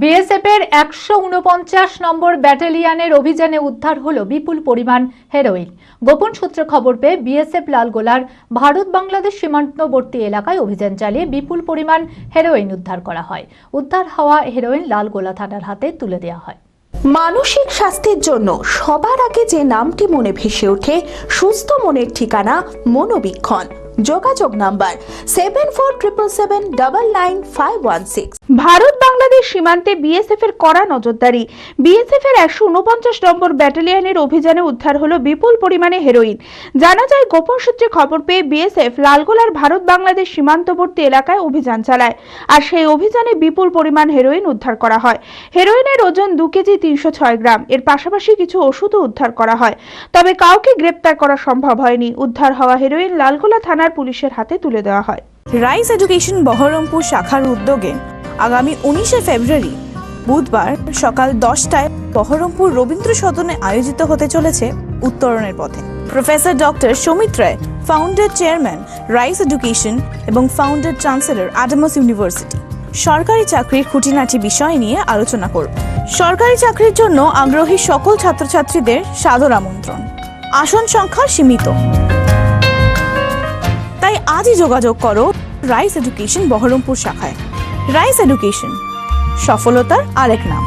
BSF এর ১৪৯ নম্বর ব্যাটালিয়নের অভিযানে উদ্ধার হলো বিপুল পরিমাণ হেরোইন। গোপন সূত্রে খবর পেয়ে বিএসএফ লালগোলার ভারত বাংলাদেশ সীমান্তবর্তী এলাকায় অভিযান চালিয়ে বিপুল পরিমাণ হেরোইন উদ্ধার করা হয়। উদ্ধার হওয়া হেরোইন লালগোলা থানার হাতে তুলে দেওয়া হয়। মানসিক স্বাস্থ্যের জন্য সবার আগে যে নামটি মনে ভেসে ওঠে, সুস্থ মনের ঠিকানা মনোবীক্ষণ। যোগাযোগ নাম্বার 7477799516। ভারত বাংলাদেশ সীমান্তে বিএসএফ এর কড়া নজরদারি। বিএসএফ এর ১৪৯ নম্বর ব্যাটালিয়নের অভিযানে উদ্ধার হলো বিপুল পরিমাণে হেরোইন। জানা যায়, গোপন সূত্রে খবর পেয়ে বিএসএফ লালগোলার ভারত বাংলাদেশ সীমান্তবর্তী এলাকায় অভিযান চালায়, আর সেই অভিযানে বিপুল পরিমাণ হেরোইন উদ্ধার করা হয়। হেরোইনের ওজন 2 কেজি 306 গ্রাম। এর পাশাপাশি কিছু ওষুধও উদ্ধার করা হয়, তবে কাউকে গ্রেপ্তার করা সম্ভব হয়নি। উদ্ধার হওয়া হেরোইন লালগোলা থানার পুলিশের হাতে তুলে দেওয়া হয়। রাইস এডুকেশন বহরমপুর শাখার উদ্যোগে আগামী 19শে ফেব্রুয়ারি বুধবার সকাল 10টায় বহরমপুর রবীন্দ্র সদনে আয়োজিত হতে চলেছে উত্তরণের পথে। প্রফেসর ডক্টর সমিত রায়, ফাউন্ডার চেয়ারম্যান রাইস এডুকেশন এবং ফাউন্ডার চ্যান্সেলর অ্যাডামাস ইউনিভার্সিটি, সরকারি চাকরির খুঁটিনাটি বিষয় নিয়ে আলোচনা করবে। সরকারি চাকরির জন্য আগ্রহী সকল ছাত্রছাত্রীদের সাদর আমন্ত্রণ। আসন সংখ্যা সীমিত, তাই আজই যোগাযোগ করো রাইস এডুকেশন বহরমপুর শাখায়। রাইস এডুকেশন, সফলতার আরেক নাম।